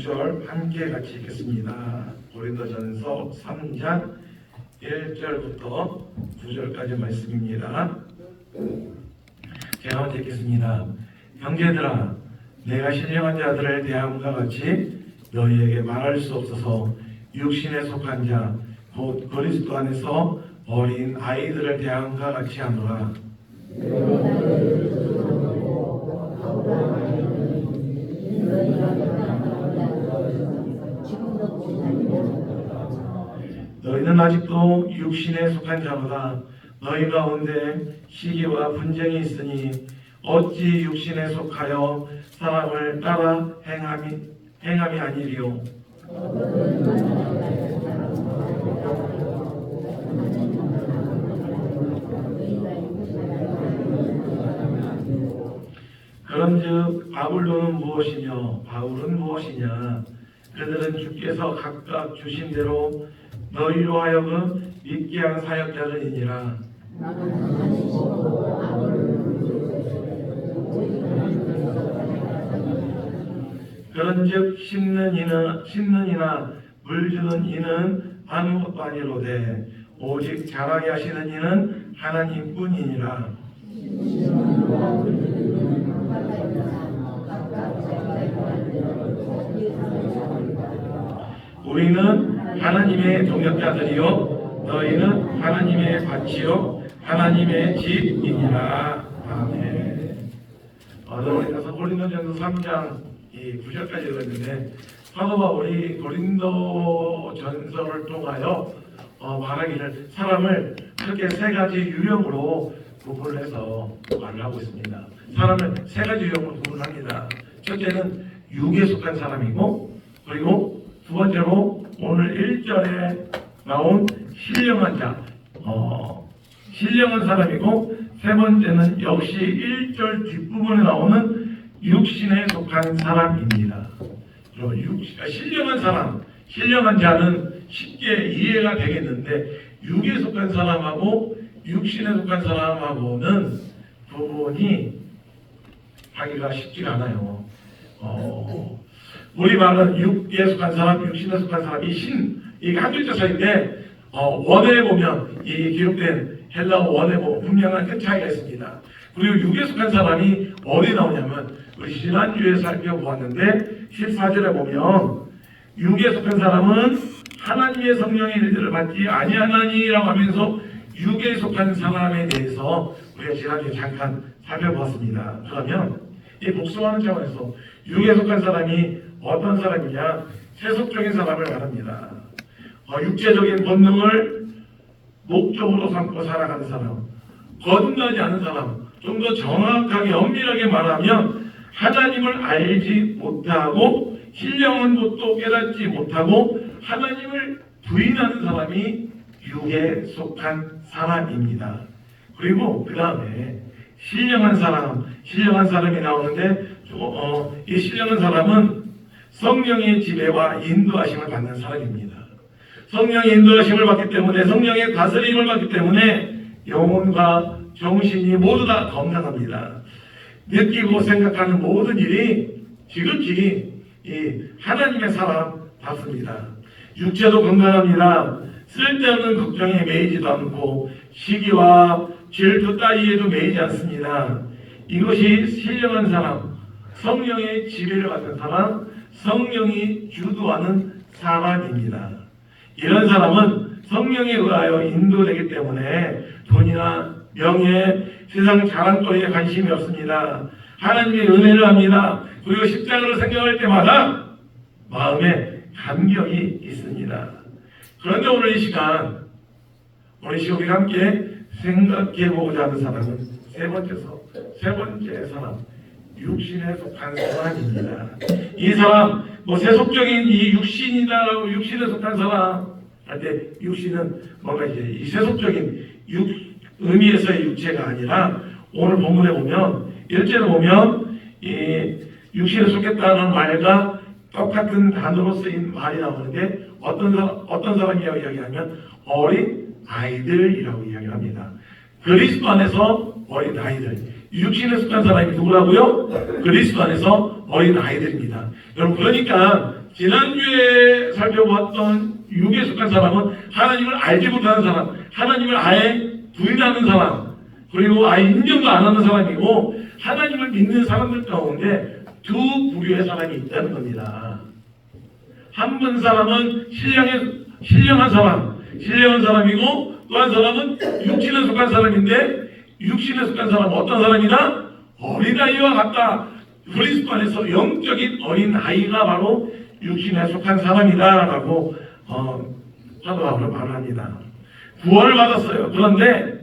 구절 함께 같이 읽겠습니다. 고린도전서 3장 1절부터 9절까지 말씀입니다. 제가 먼저 읽겠습니다. 형제들아, 내가 신령한 자들을 대함과 같이 너희에게 말할 수 없어서 육신에 속한 자, 곧 그리스도 안에서 어린 아이들을 대함과 같이 하노라. 너희는 아직도 육신에 속한 자보다 너희 가운데 시기와 분쟁이 있으니 어찌 육신에 속하여 사람을 따라 행함이 아니리요. 그런즉 아볼로는 무엇이며 바울은 무엇이냐? 그들은 주께서 각각 주신 대로 너희로 하여금 믿게 한 사역자들이니라. 그런즉 심는 이나 물 주는 이는 아무것도 아니로되 오직 자라게 하시는 이는 하나님뿐이니라. 우리는 하나님의 동역자들이요 너희는 하나님의 밭이요 하나님의 집이니라. 아멘. 오늘 고린도전서 3장 9절까지 읽었는데 사도 바울이 고린도전서를 통하여 말하기를 사람을 크게 세 가지 유형으로 구분해서 말을 하고 있습니다. 사람을 세 가지 유형으로 구분합니다. 첫째는 육에 속한 사람이고, 그리고 두 번째로 오늘 1절에 나온 신령한 자, 신령한 사람이고, 세 번째는 역시 1절 뒷부분에 나오는 육신에 속한 사람입니다. 신령한 사람, 신령한 자는 쉽게 이해가 되겠는데 육에 속한 사람하고 육신에 속한 사람하고는 구분이 하기가 쉽지가 않아요. 우리 말은 육에 속한 사람, 육신에 속한 사람, 이게 한 글자 차이인데 원어에 보면 이 기록된 헬라어 원어에 보면 분명한 큰 차이가 있습니다. 그리고 육에 속한 사람이 어디 나오냐면 우리 지난주에 살펴보았는데 14절에 보면 육에 속한 사람은 하나님의 성령의 일들을 받지 아니하나니라고 하면서 육에 속한 사람에 대해서 우리가 지난주에 잠깐 살펴보았습니다. 그러면 이 복수하는 차원에서 육에 속한 사람이 어떤 사람이냐? 세속적인 사람을 말합니다. 육체적인 본능을 목적으로 삼고 살아가는 사람, 거듭나지 않은 사람, 좀 더 정확하게 엄밀하게 말하면 하나님을 알지 못하고 신령한 것도 깨닫지 못하고 하나님을 부인하는 사람이 육에 속한 사람입니다. 그리고 그 다음에 신령한 사람이 나오는데 이 신령한 사람은 성령의 지배와 인도하심을 받는 사람입니다. 성령의 인도하심을 받기 때문에, 성령의 다스림을 받기 때문에 영혼과 정신이 모두 다 건강합니다. 느끼고 생각하는 모든 일이 지극히 하나님의 사람답습니다. 육체도 건강합니다. 쓸데없는 걱정에 매이지도 않고 시기와 질투 따위에도 매이지 않습니다. 이것이 신령한 사람, 성령의 지배를 받는 사람, 성령이 주도하는 사람입니다. 이런 사람은 성령에 의하여 인도되기 때문에 돈이나 명예, 세상 자랑거리에 관심이 없습니다. 하나님의 은혜를 합니다. 그리고 십자가를 생각할 때마다 마음에 감격이 있습니다. 그런데 오늘 이 시간 우리가 함께 생각해보고자 하는 사람은 세 번째 사람, 육신에 속한 사람입니다. 이 사람, 세속적인 이 육신이다라고 육신에 속한 사람 할 때 육신은 뭔가 이 세속적인 의미에서의 육체가 아니라 오늘 본문에 보면 1절에 보면 이 육신에 속했다는 말과 똑같은 단어로 쓰인 말이 나오는데 어떤 사람이라고 이야기하면 어린 아이들이라고 이야기합니다. 그리스도 안에서 어린 아이들. 육신에 속한 사람이 누구라고요? 그리스도 안에서 어린 아이들입니다. 여러분, 그러니까 지난주에 살펴보았던 육에 속한 사람은 하나님을 알지 못하는 사람, 하나님을 아예 부인하는 사람, 그리고 아예 인정도 안 하는 사람이고, 하나님을 믿는 사람들 가운데 두 부류의 사람이 있다는 겁니다. 한 분 사람은 신령한 사람이고, 또 한 사람은 육신에 속한 사람인데, 육신에 속한 사람은 어떤 사람이다? 어린아이와 같다. 그리스도 안에서 영적인 어린아이가 바로 육신에 속한 사람이다 라고 사도 바울은 말을 합니다. 구원을 받았어요. 그런데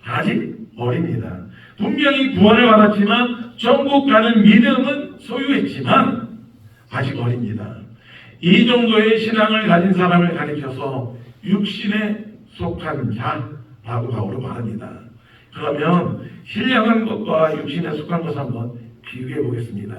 아직 어립니다. 분명히 구원을 받았지만 천국 가는 믿음은 소유했지만 아직 어립니다. 이 정도의 신앙을 가진 사람을 가리켜서 육신에 속한 자라고 바울은 말합니다. 그러면 신령한 것과 육신에 속한 것을 한번 비교해 보겠습니다.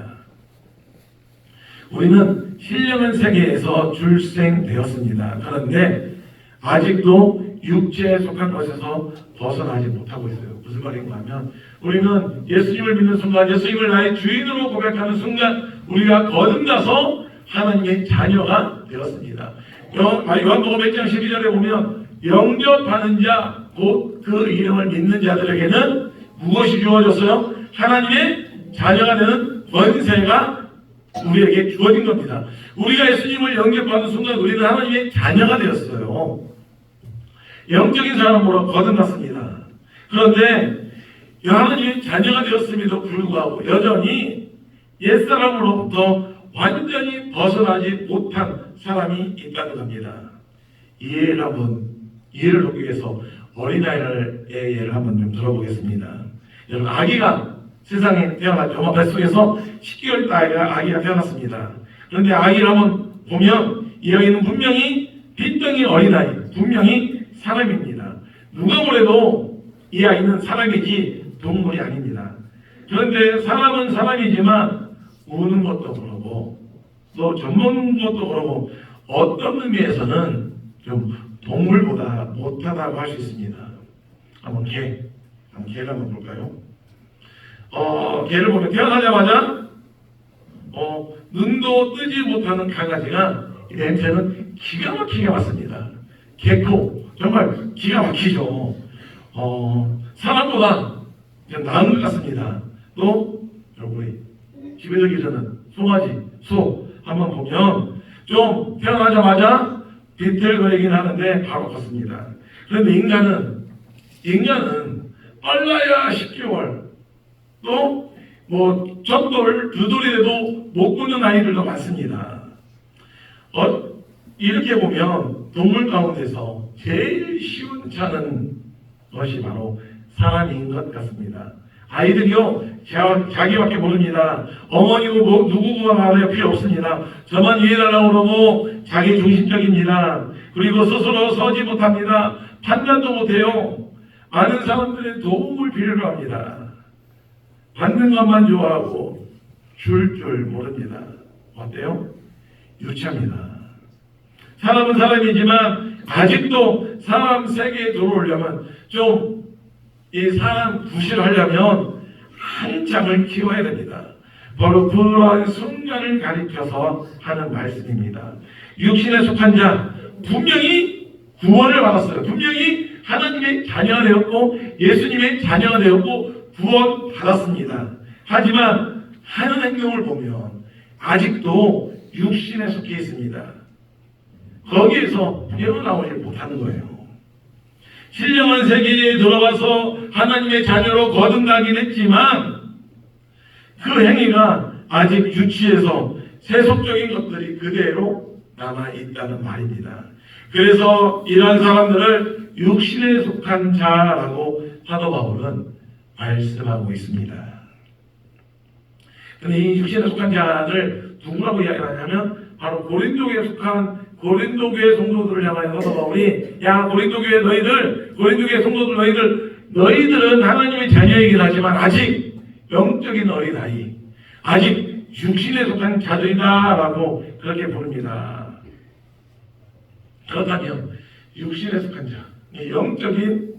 우리는 신령한 세계에서 출생되었습니다. 그런데 아직도 육체에 속한 것에서 벗어나지 못하고 있어요. 무슨 말인가 하면 우리는 예수님을 믿는 순간, 예수님을 나의 주인으로 고백하는 순간 우리가 거듭나서 하나님의 자녀가 되었습니다. 요한복음 1장 12절에 보면 영접하는 자, 곧 그 이름을 믿는 자들에게는 무엇이 주어졌어요? 하나님의 자녀가 되는 권세가 우리에게 주어진 겁니다. 우리가 예수님을 영접하는 순간 우리는 하나님의 자녀가 되었어요. 영적인 사람으로 거듭났습니다. 그런데 하나님의 자녀가 되었음에도 불구하고 여전히 옛사람으로부터 완전히 벗어나지 못한 사람이 있다는 겁니다. 이해를 돕기 위해서 어린아이의 예를 한번 좀 들어보겠습니다. 여러분, 아기가 세상에 태어났죠. 엄마 뱃속에서 10개월 아기가 태어났습니다. 그런데 아기를 한번 보면 이 아이는 분명히 빈덩이 어린아이, 분명히 사람입니다. 누가 뭐래도 이 아이는 사람이지 동물이 아닙니다. 그런데 사람은 사람이지만 우는 것도 그러고 또 젖먹는 것도 그러고 어떤 의미에서는 좀 동물보다 못하다고 할 수 있습니다. 한번 개를 한번 볼까요? 개를 보면 태어나자마자 눈도 뜨지 못하는 강아지가 냄새는 기가 막히게 맡습니다. 개코 정말 기가 막히죠. 사람보다 나은 것 같습니다. 또 우리 집에서 기르는 송아지, 소 한번 보면 좀 태어나자마자 비틀거리긴 하는데 바로 컸습니다. 그런데 인간은 빨라야 10개월 또 젖돌 두 돌이라도 못 굽는 아이들도 많습니다. 이렇게 보면 동물 가운데서 제일 시원찮은 것이 바로 사람인 것 같습니다. 아이들이요 자기밖에 모릅니다. 어머니고 누구가 말해야 필요 없습니다. 저만 이해하려고 그러고 자기 중심적입니다. 그리고 스스로 서지 못합니다. 판단도 못해요. 많은 사람들의 도움을 필요로 합니다. 받는 것만 좋아하고 줄 모릅니다. 어때요? 유치합니다. 사람은 사람이지만 아직도 사람 세계에 들어오려면 좀 이 사람 구실하려면 한참을 키워야 됩니다. 바로 그러한 순간을 가리켜서 하는 말씀입니다. 육신에 속한 자 분명히 구원을 받았어요. 분명히 하나님의 자녀가 되었고 예수님의 자녀가 되었고 구원 받았습니다. 하지만 하는 행동을 보면 아직도 육신에 속해 있습니다. 거기에서 헤어나오지 못하는 거예요. 신령한 세계에 들어가서 하나님의 자녀로 거듭나긴 했지만 그 행위가 아직 유치해서 세속적인 것들이 그대로 남아있다는 말입니다. 그래서 이러한 사람들을 육신에 속한 자라고 사도 바울은 말씀하고 있습니다. 근데 이 육신에 속한 자를 누구라고 이야기하냐면 바로 고린도교에 속한 고린도교회 성도들을 향하여 사도 바울이 야 고린도교회 너희들 고린도교회 성도들 너희들은 하나님의 자녀이긴 하지만 아직 영적인 어린아이 아직 육신에 속한 자들이다 라고 그렇게 부릅니다. 그렇다면 육신에 속한 자 영적인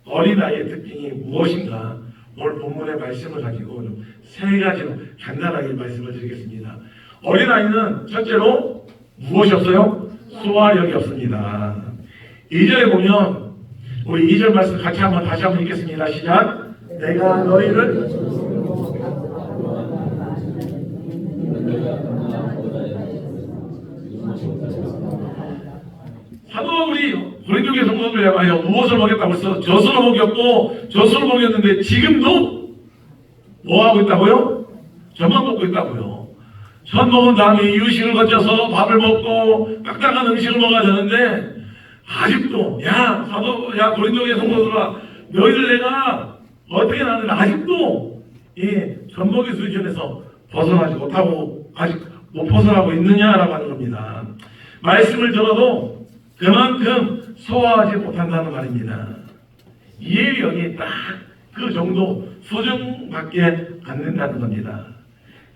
어린아이의 특징이 무엇인가 오늘 본문의 말씀을 가지고 좀 세 가지로 간단하게 말씀을 드리겠습니다. 어린아이는 첫째로 무엇이 없어요? 소화력이 없습니다. 2절에 보면 우리 2절 말씀 같이 다시 한번 읽겠습니다. 시작. 내가 너희를 사도 우리 고린도교회 성도들 향하여 무엇을 먹였다고 해서 젖을 먹였고 젖을 먹였는데 지금도 뭐 하고 있다고요? 젖만 먹고 있다고요. 젖 먹은 다음에 이유식을 거쳐서 밥을 먹고 딱딱한 음식을 먹어야 되는데 아직도 야 고린도교회 성도들아 너희들 내가 어떻게 나는 아직도 이 젖먹이 수준에서 벗어나지 못하고 아직 못 벗어나고 있느냐라고 하는 겁니다. 말씀을 들어도 그만큼 소화하지 못한다는 말입니다. 이해력이 딱 그 정도 수준밖에 안 된다는 겁니다.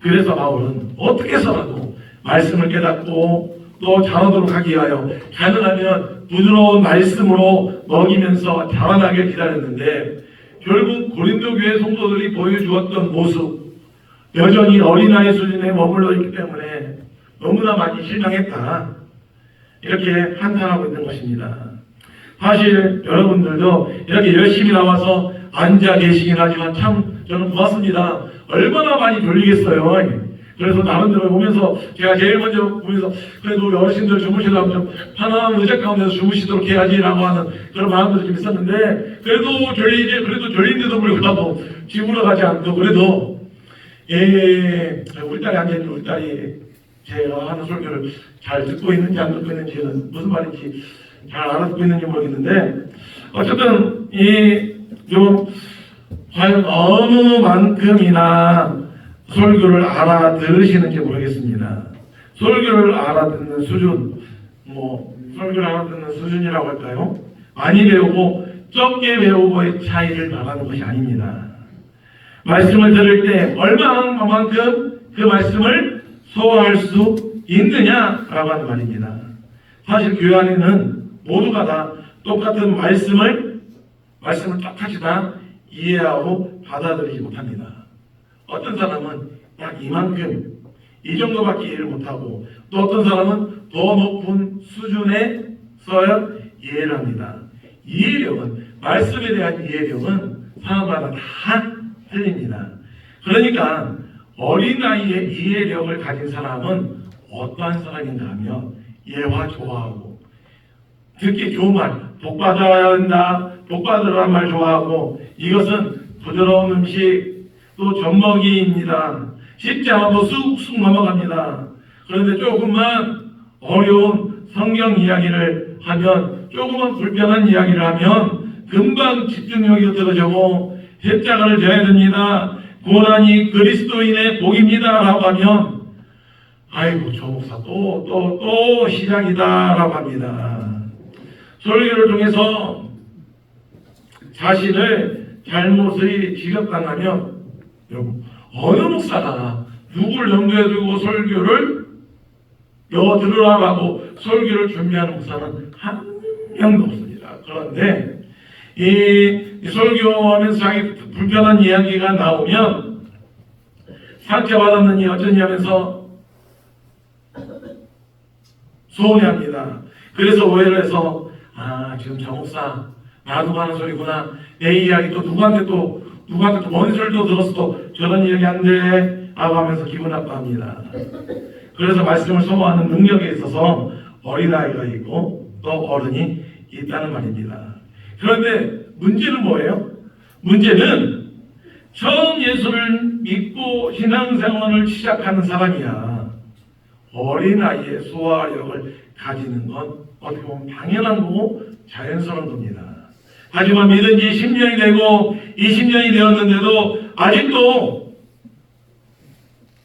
그래서 바울은 어떻게 해서라도 말씀을 깨닫고 또 자라도록 하기 위하여 가능하면 부드러운 말씀으로 먹이면서 자라나길 기다렸는데 결국 고린도 교회 성도들이 보여주었던 모습 여전히 어린아이 수준에 머물러 있기 때문에 너무나 많이 실망했다. 이렇게 한탄하고 있는 것입니다. 사실 여러분들도 이렇게 열심히 나와서 앉아 계시긴 하지만 참 저는 고맙습니다. 얼마나 많이 졸리겠어요. 그래서 나름대로 보면서 제가 제일 먼저 보면서 그래도 우리 어르신들 주무시려면 좀 편안한 의자 가운데서 주무시도록 해야지라고 하는 그런 마음도 좀 있었는데 그래도 졸린데도 불구하고 집으로 가지 않고 그래도 우리 딸이 앉아있는 우리 딸이 제가 하는 설교를 잘 듣고 있는지 안 듣고 있는지는 무슨 말인지 잘 알아듣고 있는지 모르겠는데 어쨌든 좀 과연 어느 만큼이나 설교를 알아들으시는지 모르겠습니다. 설교를 알아듣는 수준, 설교를 알아듣는 수준이라고 할까요? 많이 배우고 적게 배우고의 차이를 말하는 것이 아닙니다. 말씀을 들을 때 얼마만큼 그 말씀을 소화할 수 있느냐라고 하는 말입니다. 사실 교회 안에는 모두가 다 똑같은 말씀을 똑같이 다 이해하고 받아들이지 못합니다. 어떤 사람은 약 이만큼 이 정도밖에 이해를 못하고 또 어떤 사람은 더 높은 수준에서야 이해를 합니다. 이해력은 말씀에 대한 이해력은 사람마다 다 틀립니다. 그러니까 어린아이의 이해력을 가진 사람은 어떠한 사람인가 하면 예화 좋아하고 듣기 좋은 말 복받아야 한다 복받으라는 말 좋아하고 이것은 부드러운 음식 또 젖먹이입니다. 쉽지 않아도 쑥쑥 넘어갑니다. 그런데 조금만 어려운 성경 이야기를 하면 조금만 불편한 이야기를 하면 금방 집중력이 흐트러지고 십자가를 져야 됩니다. 고난이 그리스도인의 복입니다 라고 하면 아이고 저 목사 또 시작이다 라고 합니다. 설교를 통해서 자신을 잘못을 지적당하면 여러분 어느 목사가 누구를 염두에 두고 설교를 들으라고 설교를 준비하는 목사는 한 명도 없습니다. 그런데 이 설교하면서 자기 불편한 이야기가 나오면 상처받았느니 어쩌니 하면서 소원해합니다. 그래서 오해를 해서 지금 저 목사 나도 하는 소리구나. 내 이야기 또 누구한테 또 뭔 소리도 들었어 또 저런 이야기 안 돼 라고 하면서 기분 나빠합니다. 그래서 말씀을 소모하는 능력에 있어서 어린아이가 있고 또 어른이 있다는 말입니다. 그런데 문제는 뭐예요? 문제는 처음 예수를 믿고 신앙생활을 시작하는 사람이야 어린아이의 소화력을 가지는 건 어떻게 보면 당연한 거고 자연스러운 겁니다. 하지만 믿은 지 10년이 되고 20년이 되었는데도 아직도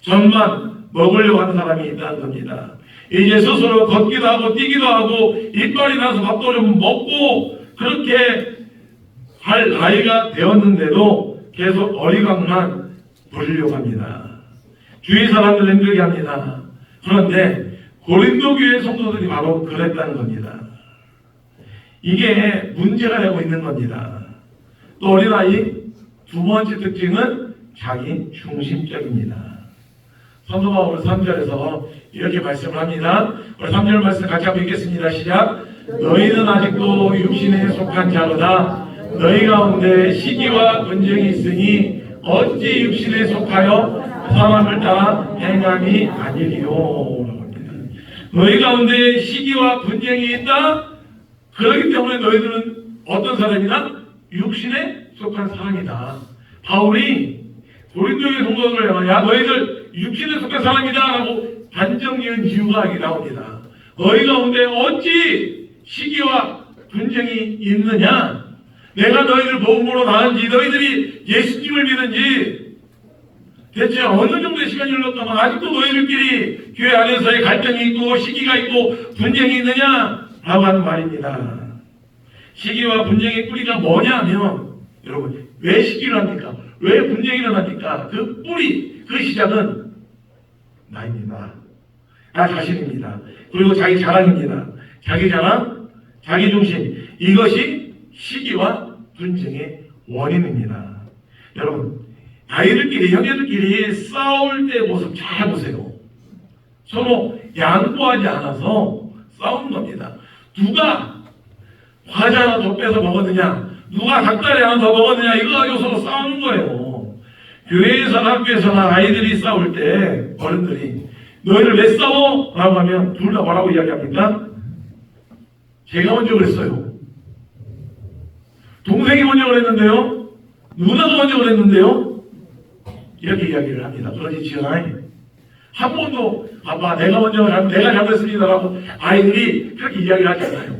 젖만 먹으려고 하는 사람이 있다는 겁니다. 이제 스스로 걷기도 하고 뛰기도 하고 이빨이 나서 밥도 좀 먹고 그렇게 할 나이가 되었는데도 계속 어리광만 부리려고 합니다. 주위 사람들 힘들게 합니다. 그런데 고린도 교회 성도들이 바로 그랬다는 겁니다. 이게 문제가 되고 있는 겁니다. 또 어린아이 두 번째 특징은 자기 중심적입니다. 사도 바울은 3절에서 이렇게 말씀을 합니다. 우리 3절 말씀 같이 한번 읽겠습니다. 시작. 너희는 아직도 육신에 속한 자로다. 너희 가운데 시기와 분쟁이 있으니 어찌 육신에 속하여 사람을 따라 행함이 아니리요. 너희 가운데 시기와 분쟁이 있다. 그렇기 때문에 너희들은 어떤 사람이다? 육신에 속한 사람이다. 바울이 고린도의 성도들을 향하여 야 너희들 육신에 속한 사람이다 라고 단정 지은 이유가 여기 나옵니다. 너희 가운데 어찌 시기와 분쟁이 있느냐? 내가 너희들 복음으로 나은지 너희들이 예수님을 믿는지 대체 어느 정도의 시간이 흘렀다면 아직도 너희들끼리 교회 안에서의 갈등이 있고 시기가 있고 분쟁이 있느냐? 라고 하는 말입니다. 시기와 분쟁의 뿌리가 뭐냐면 여러분 왜 시기를 합니까? 왜 분쟁이 일어납니까? 그 뿌리, 그 시작은 나입니다. 나 자신입니다. 그리고 자기 자랑입니다. 자기 자랑, 자기 중심, 이것이 시기와 분쟁의 원인입니다. 여러분 아이들끼리 형제들끼리 싸울 때 모습 잘 보세요. 서로 양보하지 않아서 싸우는 겁니다. 누가 과자 하나 더 빼서 먹었느냐, 누가 닭다리 하나 더 먹었느냐, 이거 가지고 서로 싸우는 거예요. 교회에서나 학교에서나 아이들이 싸울 때 어른들이 너희들 왜 싸워? 라고 하면 둘 다 뭐라고 이야기합니까? 제가 먼저 그랬어요. 동생이 먼저 그랬는데요. 누나가 먼저 그랬는데요. 이렇게 이야기를 합니다. 그러지 지은아이 한 번도 아빠 내가 먼저 내가 잘못했습니다 라고 아이들이 그렇게 이야기를 하잖아요.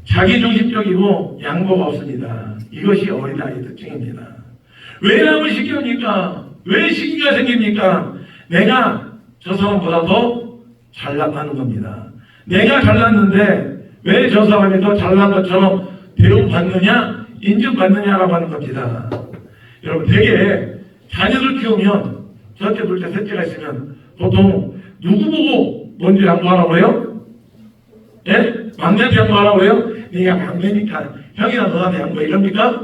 자기중심적이고 양보가 없습니다. 이것이 어린아이의 특징입니다. 왜 남을 시키합니까? 왜 시기가 생깁니까? 내가 저 사람보다 더 잘났다는 겁니다. 내가 잘났는데 왜 저 사람이 더 잘난 것처럼 대우받느냐? 인정받느냐라고 하는 겁니다. 여러분 되게 자녀들 키우면 첫째, 둘째, 셋째가 있으면 보통 누구 보고 먼저 양보하라고 해요? 예? 막내한테 양보하라고 해요? 네가 막내니까 형이나 너한테 양보해 이럽니까?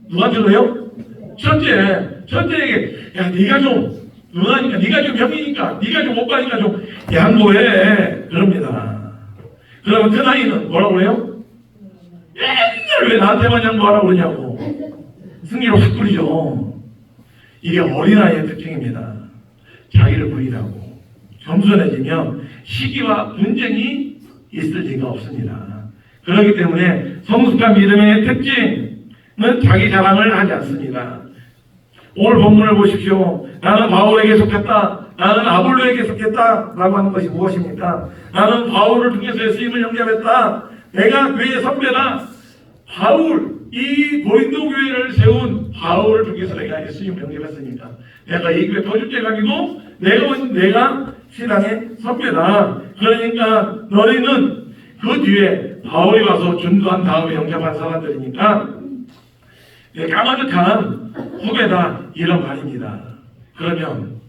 누구한테 그래요? 첫째에게 야 네가 좀 누나니까 네가 좀 형이니까 네가 좀 오빠니까 좀 양보해 그럽니다. 그러면 그 나이는 뭐라고 해요? 맨날 왜 나한테만 양보하라고 그러냐고 승리를 확 뿌리죠. 이게 어린아이의 특징입니다. 자기를 부인하고 겸손해지면 시기와 분쟁이 있을 리가 없습니다. 그렇기 때문에 성숙한 믿음의 특징은 자기 자랑을 하지 않습니다. 오늘 본문을 보십시오. 나는 바울에게 속했다. 나는 아볼로에게 속했다. 라고 하는 것이 무엇입니까? 나는 바울을 통해서 쓰임을 영접했다. 내가 교회의 선배다. 바울, 이 고린도 교회를 세운 바울을 통해서 내가 예수님을 영접했으니까 내가 이 교회 터줏대감이고 내가 신앙의 선배다. 그러니까 너희는 그 뒤에 바울이 와서 전도한 다음에 영접한 사람들이니까 까마득한 후배다 이런 말입니다. 그러면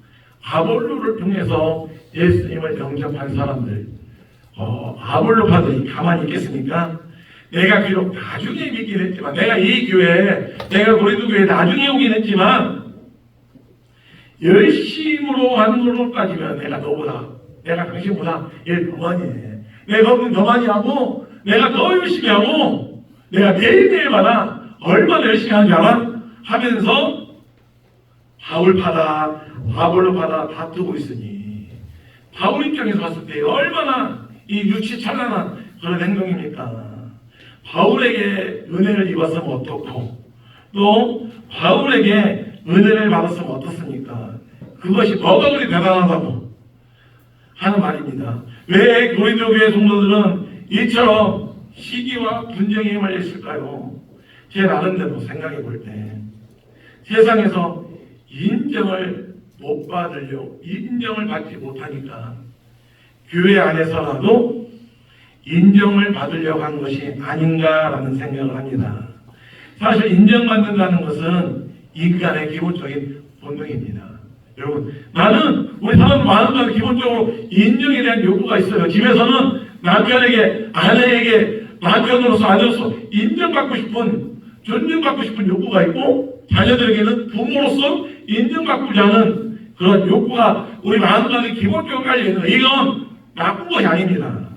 아볼로를 통해서 예수님을 영접한 사람들 아볼로파들이 가만히 있겠습니까? 내가 비록 나중에 믿긴 했지만 내가 이 교회 내가 고린도 교회에 나중에 오긴 했지만 열심으로 하는 걸로 따지면 내가 당신보다 일 더 많이 해. 내가 더 많이 하고 내가 더 열심히 하고 내가 매일매일마다 얼마나 열심히 하는지 알아? 하면서 바울파다 아볼로파다 다투고 있으니 바울 입장에서 봤을 때 얼마나 이 유치찬란한 그런 행동입니까? 바울에게 은혜를 입었으면 어떻고 또 바울에게 은혜를 받았으면 어떻습니까? 그것이 뭐가 그리 대단하다고 하는 말입니다. 왜 고린도 교회 성도들은 이처럼 시기와 분쟁에 말려 있을까요? 제 나름대로 생각해 볼 때 세상에서 인정을 못 받으려고 인정을 받지 못하니까 교회 안에서라도 인정을 받으려고 한 것이 아닌가라는 생각을 합니다. 사실 인정받는다는 것은 인간의 기본적인 본능입니다. 여러분, 우리 사람 많은 사람 기본적으로 인정에 대한 요구가 있어요. 집에서는 남편에게, 아내에게, 남편으로서 아내로서 인정받고 싶은 존중받고 싶은 욕구가 있고 자녀들에게는 부모로서 인정받고자 하는 그런 욕구가 우리 마음 안에 기본적으로 깔려 있는 거예요. 이건 나쁜 것이 아닙니다.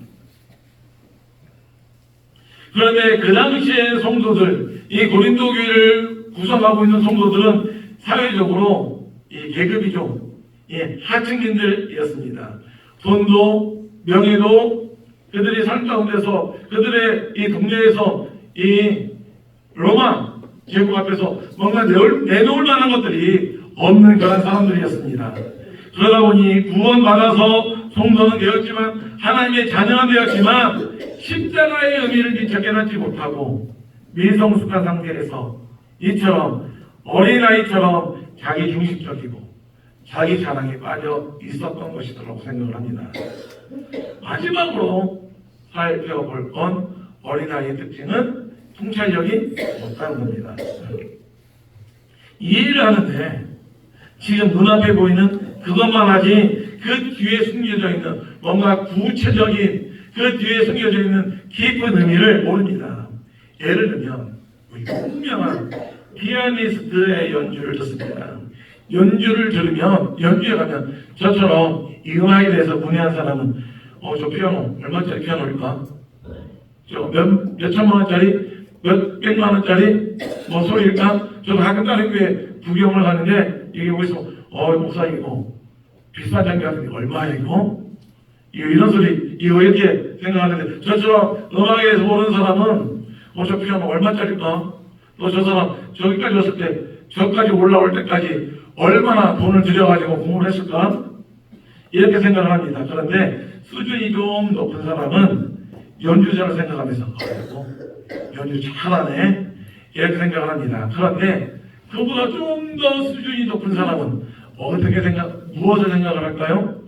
그런데 그 당시에 성도들, 이 고린도 교회를 구성하고 있는 성도들은 사회적으로 이 계급이 좀 하층민들이었습니다. 돈도 명예도 그들이 삶 가운데서 그들의 이 동네에서 이 로마 제국 앞에서 뭔가 내놓을 만한 것들이 없는 그런 사람들이었습니다. 그러다 보니 구원받아서 성도는 되었지만 하나님의 자녀는 되었지만 십자가의 의미를 미처 깨닫지 못하고 미성숙한 상태에서 이처럼 어린아이처럼 자기 중심적이고 자기 자랑에 빠져 있었던 것이라고 생각을 합니다. 마지막으로 살펴볼 건 어린아이의 특징은 통찰력이 없다는 겁니다. 이해를 하는데 지금 눈앞에 보이는 그것만 하지 그 뒤에 숨겨져 있는 뭔가 구체적인 그 뒤에 숨겨져 있는 깊은 의미를 모릅니다. 예를 들면 유명한 피아니스트의 연주를 듣습니다. 연주를 들으면 연주에 가면 저처럼 이 음악에 대해서 문외한 사람은 저 피아노 얼마짜리 피아노일까? 저 몇 천만 원짜리? 몇 백만 원짜리? 뭐 소리일까? 저도 가끔 다른 교회 구경을 하는데 이게 어디서 목사님 이거 비싼 장비 같은데 얼마야 이거? 이런 소리 이거 이렇게 생각하는데 저처럼 음악에 대해서 모르는 사람은 저 피아노 얼마짜리일까? 또 저 사람 저기까지 왔을 때 저까지 올라올 때까지 얼마나 돈을 들여가지고 공부를 했을까? 이렇게 생각을 합니다. 그런데 수준이 좀 높은 사람은 연주자를 생각하면서 연주 잘하네 이렇게 생각을 합니다. 그런데 그보다 좀 더 수준이 높은 사람은 무엇을 생각을 할까요?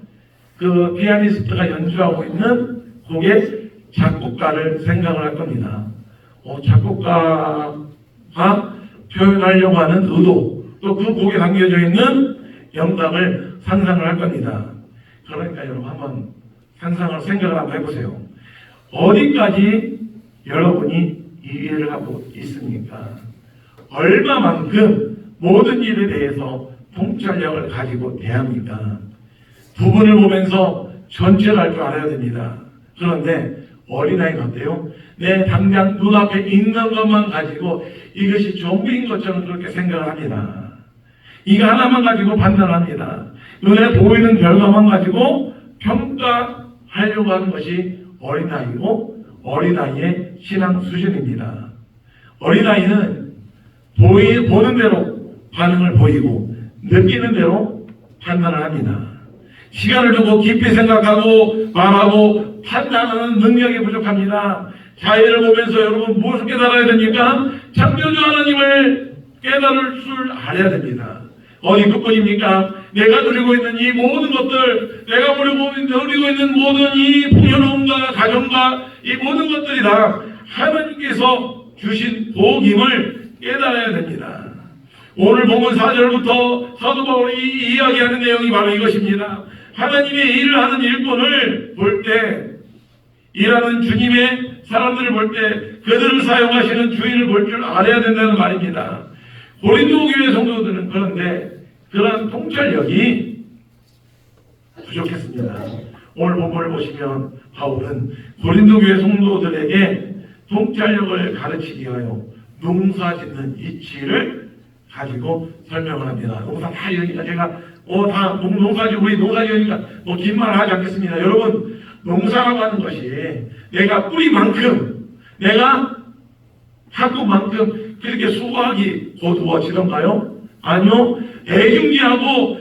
그 피아니스트가 연주하고 있는 곡의 작곡가를 생각을 할 겁니다. 작곡가가 표현하려고 하는 의도 또 그 곡에 담겨져 있는 영감을 상상을 할 겁니다. 그러니까 여러분 한번 생각을 한번 해보세요. 어디까지 여러분이 이해를 하고 있습니까? 얼마만큼 모든 일에 대해서 통찰력을 가지고 대합니까? 부분을 보면서 전체를 알 줄 알아야 됩니다. 그런데 어린아이는 어때요? 당장 눈앞에 있는 것만 가지고 이것이 전부인 것처럼 그렇게 생각을 합니다. 이거 하나만 가지고 판단합니다. 눈에 보이는 결과만 가지고 평가하려고 하는 것이 어린아이고 어린아이의 신앙 수준입니다. 어린아이는 보는 대로 반응을 보이고 느끼는 대로 판단을 합니다. 시간을 두고 깊이 생각하고 말하고 판단하는 능력이 부족합니다. 자연을 보면서 여러분 무엇을 깨달아야 됩니까? 창조주 하나님을 깨달을 줄 알아야 됩니다. 어디 그뿐입니까? 내가 누리고 있는 이 모든 것들, 내가 누리고 있는 모든 이 풍요로움과 가정과 이 모든 것들이 다 하나님께서 주신 복임을 깨달아야 됩니다. 오늘 본문 4절부터 사도 바울이 이야기하는 내용이 바로 이것입니다. 하나님의 일을 하는 일꾼을 볼 때, 일하는 주님의 사람들을 볼 때 그들을 사용하시는 주인을 볼 줄 알아야 된다는 말입니다. 고린도 교회 성도들은 그런데 그런 통찰력이 부족했습니다. 오늘 본문을 보시면 바울은 고린도 교회 성도들에게 통찰력을 가르치기 위하여 농사짓는 이치를 가지고 설명을 합니다. 농사 다 여기가 제가 다 농사지고 우리 농사지으니까 긴 말 하지 않겠습니다. 여러분 농사라고 하는 것이 내가 뿌리만큼 내가 학구만큼 그렇게 수확이 거두어지던가요? 아니요. 애중지하고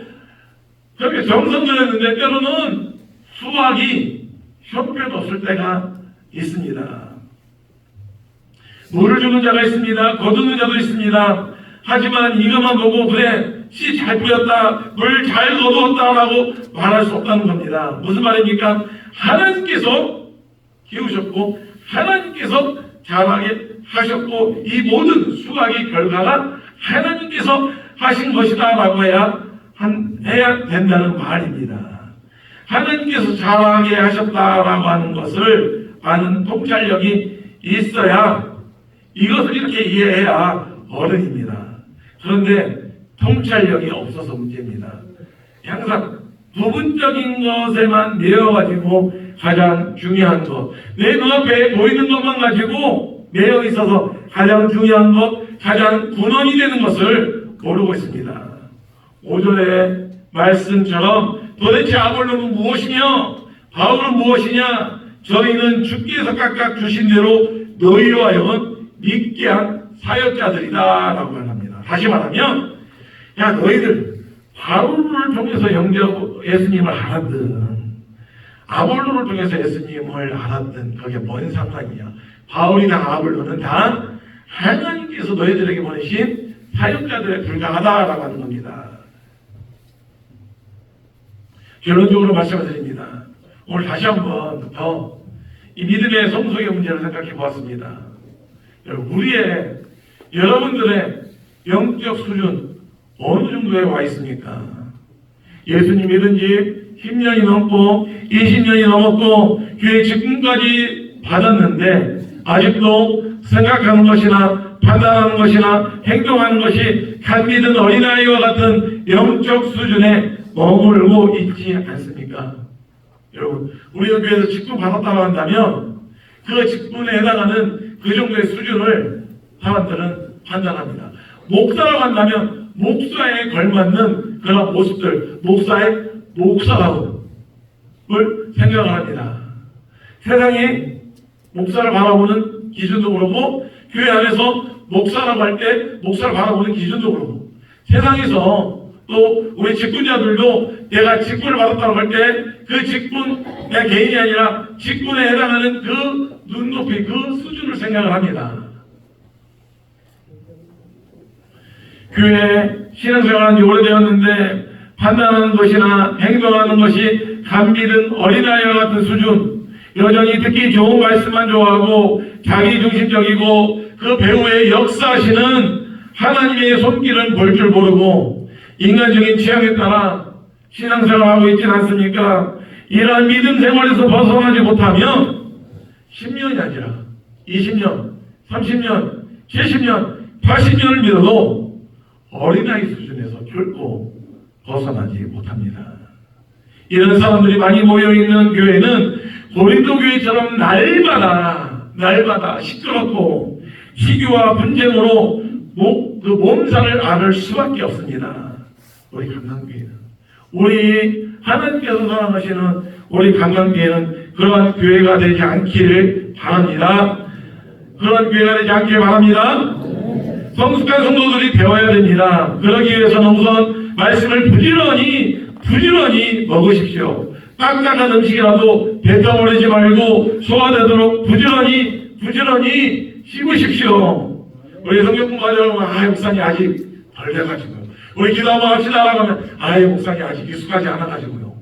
그렇게 정성을 했는데 때로는 수확이 형편없을 때가 있습니다. 물을 주는 자가 있습니다. 거두는 자도 있습니다. 하지만 이것만 보고 그래 씨 잘 뿌렸다 물 잘 거두었다라고 말할 수 없다는 겁니다. 무슨 말입니까? 하나님께서 키우셨고 하나님께서 자라게 하셨고 이 모든 수확의 결과가 하나님께서 하신 것이다 라고 해야 된다는 말입니다. 하나님께서 자라게 하셨다라고 하는 것을 아는 통찰력이 있어야 이것을 이렇게 이해해야 어른입니다. 그런데 통찰력이 없어서 문제입니다. 항상 부분적인 것에만 매여가지고 가장 중요한 것, 내 눈앞에 보이는 것만 가지고 매여 있어서 가장 중요한 것, 가장 근원이 되는 것을 모르고 있습니다. 5절의 말씀처럼 도대체 아볼로는 무엇이며 바울은 무엇이냐? 저희는 주께서 각각 주신 대로 너희로 하여금 믿게 한 사역자들이다 라고 말합니다. 다시 말하면 야 너희들 바울을 통해서 예수님을 알았든 아볼로를 통해서 예수님을 알았든 그게 뭔 상관이냐? 바울이나 아볼로는 다 하나님께서 너희들에게 보내신 사역자들에 불과하다라고 하는 겁니다. 결론적으로 말씀을 드립니다. 오늘 다시 한번 더 이 믿음의 성숙의 문제를 생각해 보았습니다. 여러분들의 영적 수준 어느 정도에 와 있습니까? 예수님 믿은 지 10년이 넘고 20년이 넘었고 교회 직분까지 받았는데 아직도 생각하는 것이나 판단하는 것이나 행동하는 것이 갓 믿은 어린아이와 같은 영적 수준에 머물고 있지 않습니까? 여러분, 우리가 교회에서 직분 받았다고 한다면 그 직분에 해당하는 그 정도의 수준을 사람들은 판단합니다. 목사라고 한다면 목사에 걸맞는 그런 모습들, 목사의 목사다움을 생각을 합니다. 세상이 목사를 바라보는 기준도 그렇고 교회 안에서 목사라고 할 때 목사를 바라보는 기준도 그렇고 세상에서 또 우리 직분자들도 내가 직분을 받았다고 할 때 그 직분, 내 개인이 아니라 직분에 해당하는 그 눈높이, 그 수준을 생각을 합니다. 교회 신앙생활한 지 오래되었는데 판단하는 것이나 행동하는 것이 갓 믿은 어린아이와 같은 수준, 여전히 듣기 좋은 말씀만 좋아하고 자기중심적이고 그 배후에 역사하시는 하나님의 손길은 볼 줄 모르고 인간적인 취향에 따라 신앙생활하고 있지 않습니까? 이러한 믿음 생활에서 벗어나지 못하면 10년이 아니라 20년, 30년, 70년, 80년을 믿어도 어린아이 수준에서 결코 벗어나지 못합니다. 이런 사람들이 많이 모여있는 교회는 고린도 교회처럼 날마다 시끄럽고 시기와 분쟁으로 그 몸살을 앓을 수밖에 없습니다. 우리 강남교회는, 우리 하나님께서 사랑하시는 우리 강남교회는 그러한 교회가 되지 않기를 바랍니다. 그러한 교회가 되지 않기를 바랍니다. 성숙한 성도들이 되어야 됩니다. 그러기 위해서는 우선 말씀을 부지런히 먹으십시오. 딱딱한 음식이라도 뱉어버리지 말고 소화되도록 부지런히 씹으십시오. 우리 성경 공부하려면 목사님 아직 덜 돼가지고요. 우리 기도 한번 합시다라고 하면 목사님 아직 익숙하지 않아가지고요.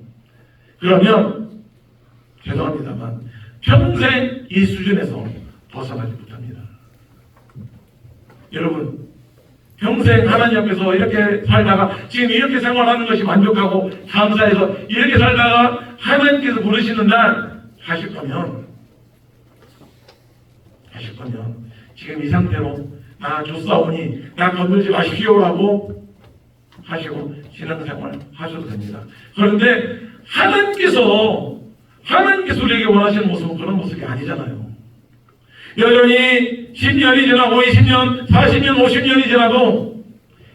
그러면 죄송합니다만 평생 이 수준에서 벗어나지 못합니다. 여러분, 평생 하나님 앞에서 이렇게 살다가 지금 이렇게 생활하는 것이 만족하고 감사해서 이렇게 살다가 하나님께서 부르시는 날 하실 거면 지금 이 상태로 나 좋사오니 나 건들지 마십시오라고 하시고 신앙생활 하셔도 됩니다. 그런데 하나님께서 우리에게 원하시는 모습은 그런 모습이 아니잖아요. 여전히 10년이 지나고 20년, 40년, 50년이 지나도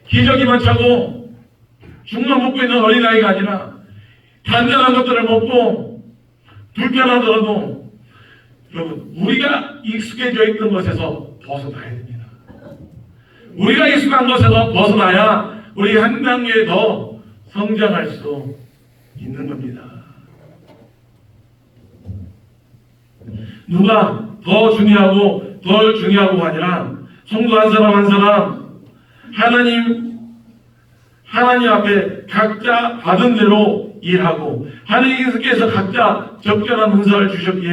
기저귀만 차고 죽만 먹고 있는 어린아이가 아니라 단단한 것들을 먹고 불편하더라도 여러분, 우리가 익숙해져 있던 것에서 벗어나야 됩니다. 우리가 익숙한 것에서 벗어나야 우리 한 단계 더 성장할 수 있는 겁니다. 누가 더 중요하고 덜 중요하고가 아니라 성도 한 사람 하나님 앞에 각자 받은 대로 일하고 하나님께서 각자 적절한 은사를 주셨기에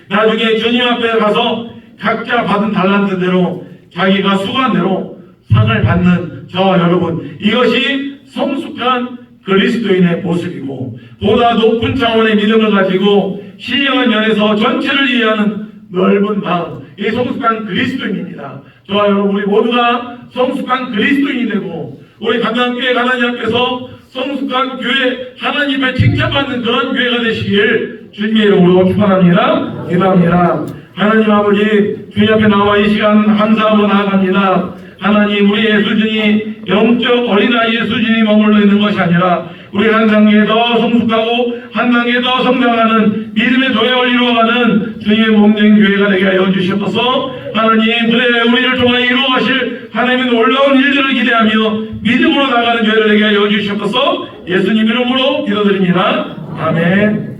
나중에 주님 앞에 가서 각자 받은 달란트대로 자기가 수고한 대로 상을 받는 저와 여러분, 이것이 성숙한 그리스도인의 모습이고 보다 높은 차원의 믿음을 가지고 신령한 면에서 전체를 이해하는 넓은 마음, 이 성숙한 그리스도인입니다. 저와 여러분 우리 모두가 성숙한 그리스도인이 되고 우리 강남교회 하나님 앞에서 성숙한 교회, 하나님 앞에 칭찬받는 그런 교회가 되시길 주님의 이름으로 축원합니다. 기도합니다. 하나님 아버지, 주님 앞에 나와 이 시간 감사하고 나아갑니다. 하나님, 우리의 수준이 영적 어린아이의 수준이 머물러 있는 것이 아니라 우리 한 단계 더 성숙하고 한 단계 더 성장하는 믿음의 도약을 이루어가는 주님의 몸된 교회가 되게 하여 주시옵소서. 하나님, 그래 우리를 통하여 이루어가실 하나님의 놀라운 일들을 기대하며 믿음으로 나가는 교회를 되게 하여 주시옵소서. 예수님 이름으로 기도드립니다. 아멘.